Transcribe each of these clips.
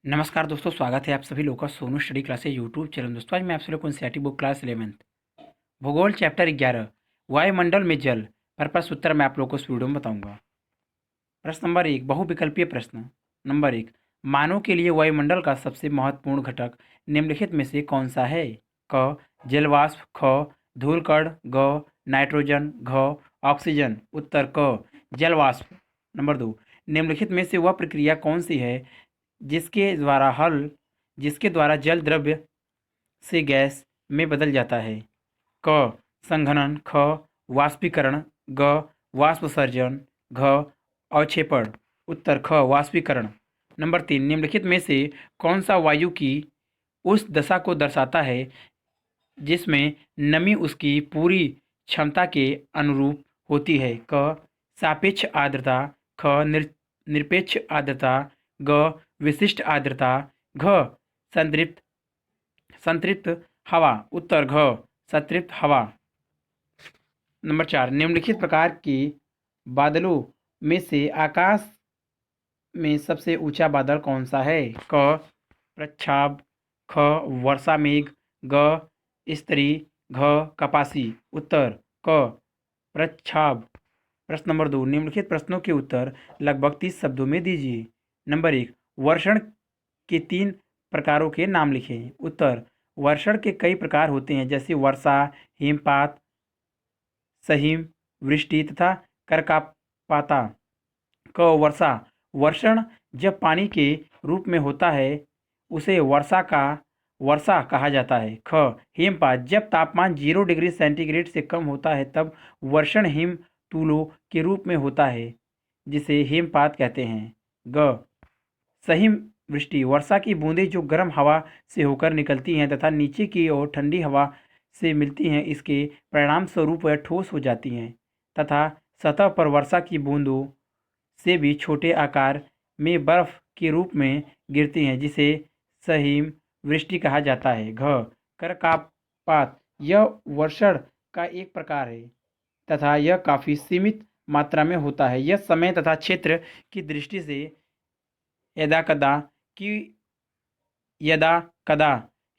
नमस्कार दोस्तों, स्वागत है आप सभी लोगों का Sonu study classes YouTube channel. दोस्तों, आज मैं आप सभी लोग को एनसीईआरटी बुक क्लास 11 भूगोल चैप्टर 11 वायुमंडल में जल पर प्रश्न उत्तर मैं आप लोगों को इस वीडियो में बताऊंगा। प्रश्न नंबर 1, बहुविकल्पीय प्रश्न। नंबर 1, मानव के लिए वायुमंडल का सबसे महत्वपूर्ण घटक निम्नलिखित में से कौन सा है? क जलवाष्प, ख धूलकण, ग नाइट्रोजन, घ ऑक्सीजन। उत्तर क जलवाष्प। नंबर 2, निम्नलिखित में से वह प्रक्रिया कौन सी है जिसके द्वारा हल जिसके द्वारा जल द्रव्य से गैस में बदल जाता है? क संघनन, ख वाष्पीकरण, ग वाष्पसर्जन, घ अवक्षेपण। उत्तर ख वाष्पीकरण। नंबर 3, निम्नलिखित में से कौन सा वायु की उस दशा को दर्शाता है जिसमें नमी उसकी पूरी क्षमता के अनुरूप होती है? क सापेक्ष आर्द्रता, ख निरपेक्ष आर्द्रता, ग विशिष्ट आर्द्रता, घ संतृप्त संतृप्त हवा। उत्तर घ संतृप्त हवा। नंबर 4, निम्नलिखित प्रकार के बादलों में से आकाश में सबसे ऊंचा बादल कौन सा है? क प्रच्छाभ, ख वर्षा मेघ, ग स्त्री, घ कपासी। उत्तर क प्रच्छाभ। प्रश्न नंबर 2, निम्नलिखित प्रश्नों के उत्तर लगभग 30 शब्दों में दीजिए। नंबर 1, वर्षण के 3 प्रकारों के नाम लिखें। उत्तर, वर्षण के कई प्रकार होते हैं जैसे वर्षा, हिमपात, सहिम, वृष्टि तथा करकापाता। क वर्षा, वर्षण जब पानी के रूप में होता है उसे वर्षा कहा जाता है। ख हिमपात, जब तापमान 0 डिग्री सेंटीग्रेड से कम होता है तब वर्षण हिम तूलों के रूप में होता है जिसे हिमपात कहते हैं। ग सहिम वृष्टि, वर्षा की बूंदें जो गर्म हवा से होकर निकलती हैं तथा नीचे की ओर ठंडी हवा से मिलती हैं, इसके परिणाम स्वरूप वह ठोस हो जाती हैं तथा सतह पर वर्षा की बूंदों से भी छोटे आकार में बर्फ के रूप में गिरती हैं जिसे सहिम वृष्टि कहा जाता है। घ करकापात, यह वर्षण का एक प्रकार है तथा यह काफ़ी सीमित मात्रा में होता है। यह समय तथा क्षेत्र की दृष्टि से यदाकदा की यदा कदा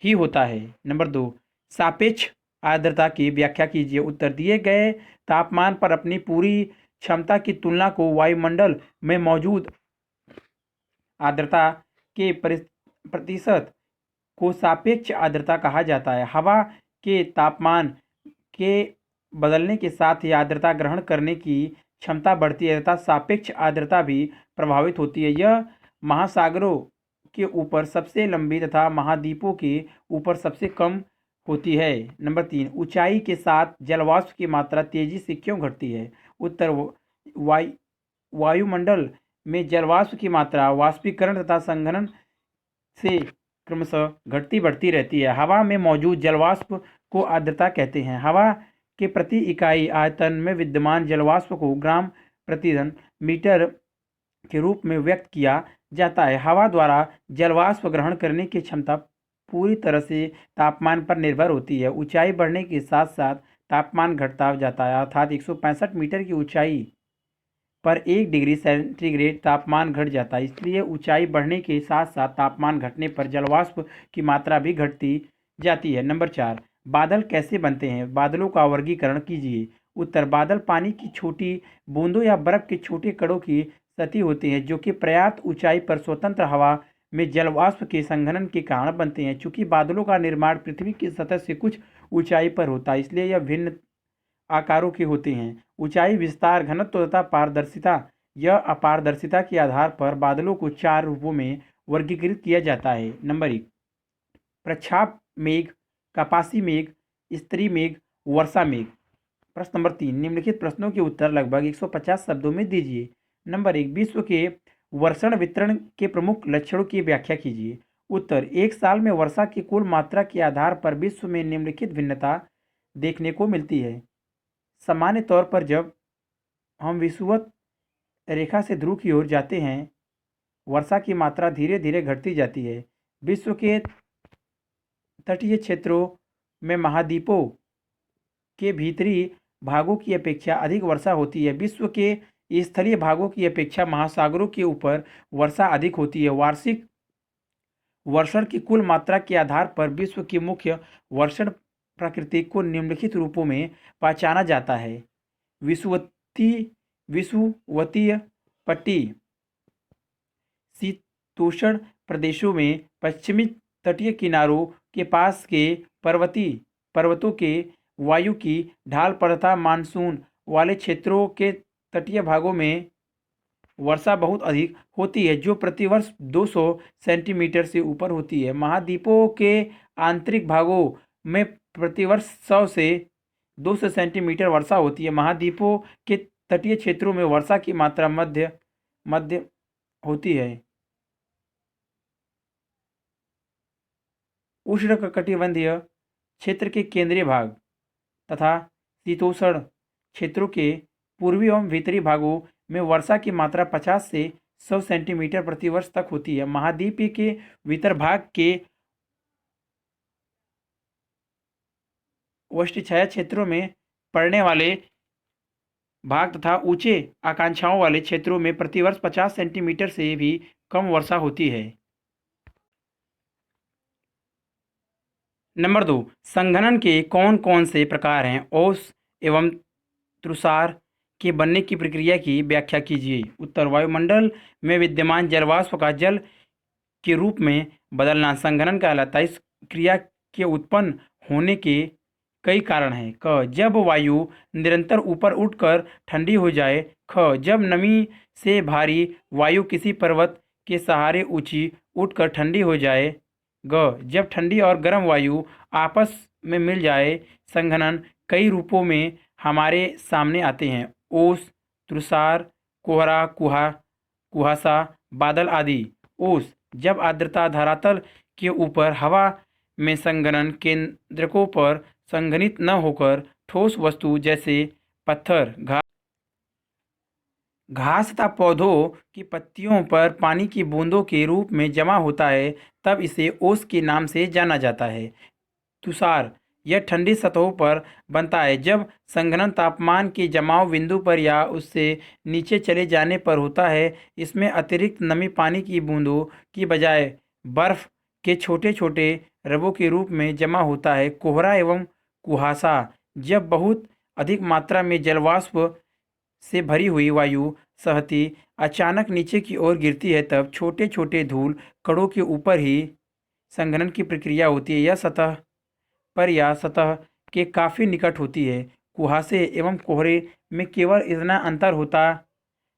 ही होता है। नंबर 2, सापेक्ष आर्द्रता की व्याख्या कीजिए। उत्तर, दिए गए तापमान पर अपनी पूरी क्षमता की तुलना को वायुमंडल में मौजूद आर्द्रता के प्रतिशत को सापेक्ष आर्द्रता कहा जाता है। हवा के तापमान के बदलने के साथ ही आर्द्रता ग्रहण करने की क्षमता बढ़ती है तथा सापेक्ष आर्द्रता भी प्रभावित होती है। यह महासागरों के ऊपर सबसे लंबी तथा महाद्वीपों के ऊपर सबसे कम होती है। नंबर 3, ऊंचाई के साथ जलवाष्प की मात्रा तेजी से क्यों घटती है? उत्तर, वायुमंडल में जलवाष्प की मात्रा वाष्पीकरण तथा संघनन से क्रमशः घटती बढ़ती रहती है। हवा में मौजूद जलवाष्प को आर्द्रता कहते हैं। हवा के प्रति इकाई आयतन में विद्यमान जलवाष्प को ग्राम प्रति घन मीटर के रूप में व्यक्त किया जाता है। हवा द्वारा जलवाष्प ग्रहण करने की क्षमता पूरी तरह से तापमान पर निर्भर होती है। ऊंचाई बढ़ने के साथ साथ तापमान घटता जाता है, अर्थात 165 मीटर की ऊंचाई पर 1 डिग्री सेंटीग्रेड तापमान घट जाता है। इसलिए ऊंचाई बढ़ने के साथ साथ तापमान घटने पर जलवाष्प की मात्रा भी घटती जाती है। नंबर 4, बादल कैसे बनते हैं? बादलों का वर्गीकरण कीजिए। उत्तर, बादल पानी की छोटी बूंदों या बर्फ के छोटे कणों की सतही होती हैं जो कि पर्याप्त ऊंचाई पर स्वतंत्र हवा में जलवाष्प के संघनन के कारण बनते हैं। चूंकि बादलों का निर्माण पृथ्वी की सतह से कुछ ऊंचाई पर होता है इसलिए यह भिन्न आकारों के होते हैं। ऊंचाई, विस्तार, घनत्व तथा पारदर्शिता, यह अपारदर्शिता के आधार पर बादलों को 4 रूपों में वर्गीकृत किया जाता है। नंबर 1, प्रच्छाभ मेघ, कपासी मेघ, स्त्री मेघ, वर्षा मेघ। प्रश्न नंबर 3, निम्नलिखित प्रश्नों के उत्तर लगभग 150 शब्दों में दीजिए। नंबर 1, विश्व के वर्षण वितरण के प्रमुख लक्षणों की व्याख्या कीजिए। उत्तर, एक साल में वर्षा की कुल मात्रा के आधार पर विश्व में निम्नलिखित भिन्नता देखने को मिलती है। सामान्य तौर पर जब हम विषुवत रेखा से ध्रुव की ओर जाते हैं वर्षा की मात्रा धीरे धीरे घटती जाती है। विश्व के तटीय क्षेत्रों में महाद्वीपों के भीतरी भागों की अपेक्षा अधिक वर्षा होती है। विश्व के स्थलीय भागों की अपेक्षा महासागरों के ऊपर वर्षा अधिक होती है। वार्षिक वर्षण की कुल मात्रा के आधार पर विश्व की मुख्य वर्षण प्रकृति को निम्नलिखित रूपों में पहचाना जाता है। विषुवतीय पट्टी शीतोष्ण प्रदेशों में पश्चिमी तटीय किनारों के पास के पर्वतों के वायु की ढाल पर तथा मानसून वाले क्षेत्रों के तटीय भागों में वर्षा बहुत अधिक होती है, जो प्रतिवर्ष 200 सेंटीमीटर से ऊपर होती है। महाद्वीपों के आंतरिक भागों में प्रतिवर्ष 100 से 200 सेंटीमीटर वर्षा होती है। महाद्वीपों के तटीय क्षेत्रों में वर्षा की मात्रा मध्य होती है। उष्णकटिबंधीय क्षेत्र के केंद्रीय भाग तथा शीतोष्ण क्षेत्रों के पूर्वी एवं भीतरी भागों में वर्षा की मात्रा 50 से 100 सेंटीमीटर प्रतिवर्ष तक होती है। महाद्वीप के भीतर भाग के वृष्टिछाया क्षेत्रों में पड़ने वाले भाग तथा ऊंचे आकांक्षाओं वाले क्षेत्रों में प्रतिवर्ष 50 सेंटीमीटर से भी कम वर्षा होती है। नंबर 2, संघनन के कौन कौन से प्रकार हैं? ओस एवं तुषार के बनने की प्रक्रिया की व्याख्या कीजिए। उत्तर, वायुमंडल में विद्यमान जलवाष्प का जल के रूप में बदलना संघनन कहलाता है। इस क्रिया के उत्पन्न होने के कई कारण हैं। क, जब वायु निरंतर ऊपर उठकर ठंडी हो जाए। ख, जब नमी से भारी वायु किसी पर्वत के सहारे ऊंची उठकर ठंडी हो जाए। ग, जब ठंडी और गर्म वायु आपस में मिल जाए। संघनन कई रूपों में हमारे सामने आते हैं। ओस, तुषार, कोहरा, कुहासा, बादल आदि। ओस, जब आर्द्रता धरातल के ऊपर हवा में संघनन केंद्रकों पर संघनित न होकर ठोस वस्तु जैसे पत्थर, घास तथा पौधों की पत्तियों पर पानी की बूंदों के रूप में जमा होता है, तब इसे ओस के नाम से जाना जाता है। तुषार, यह ठंडी सतहों पर बनता है जब संघनन तापमान के जमाव बिंदु पर या उससे नीचे चले जाने पर होता है। इसमें अतिरिक्त नमी पानी की बूंदों की बजाय बर्फ के छोटे छोटे रबों के रूप में जमा होता है। कोहरा एवं कुहासा, जब बहुत अधिक मात्रा में जलवाष्प से भरी हुई वायु सहती अचानक नीचे की ओर गिरती है, तब छोटे छोटे धूल कणों के ऊपर ही संघनन की प्रक्रिया होती है। यह सतह पर या सतह के काफ़ी निकट होती है। कुहासे एवं कोहरे में केवल इतना अंतर होता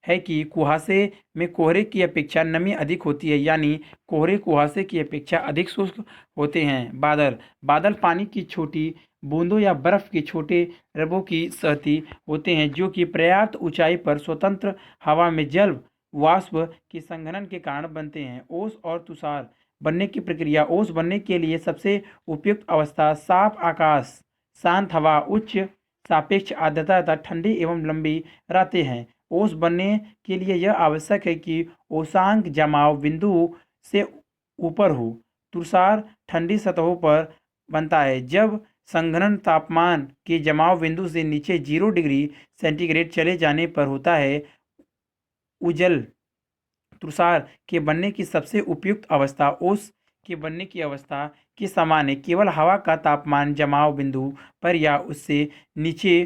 है कि कुहासे में कोहरे की अपेक्षा नमी अधिक होती है, यानी कोहरे कुहासे की अपेक्षा अधिक शुष्क होते हैं। बादल पानी की छोटी बूंदों या बर्फ के छोटे रबों की सहती होते हैं, जो कि पर्याप्त ऊंचाई पर स्वतंत्र हवा में जल वाष्प के संघनन के कारण बनते हैं। ओस और तुषार बनने की प्रक्रिया। ओस बनने के लिए सबसे उपयुक्त अवस्था साफ आकाश, शांत हवा, उच्च सापेक्ष आर्द्रता तथा ठंडी एवं लंबी रातें हैं। ओस बनने के लिए यह आवश्यक है कि ओसांक जमाव बिंदु से ऊपर हो। तुषार ठंडी सतहों पर बनता है जब संघनन तापमान के जमाव बिंदु से नीचे 0 डिग्री सेंटीग्रेड चले जाने पर होता है। उजल तुषार के बनने की सबसे उपयुक्त अवस्था ओस के बनने की अवस्था के समान है। केवल हवा का तापमान जमाव बिंदु पर या उससे नीचे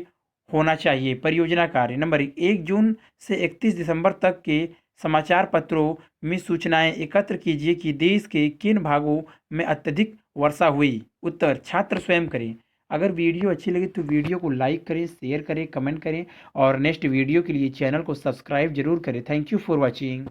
होना चाहिए। परियोजना कार्य। नंबर 1 जून से 31 दिसंबर तक के समाचार पत्रों में सूचनाएं एकत्र कीजिए कि देश के किन भागों में अत्यधिक वर्षा हुई। उत्तर, छात्र स्वयं करें। अगर वीडियो अच्छी लगी तो वीडियो को लाइक करें, शेयर करें, कमेंट करें और नेक्स्ट वीडियो के लिए चैनल को सब्सक्राइब जरूर करें। Thank you for watching.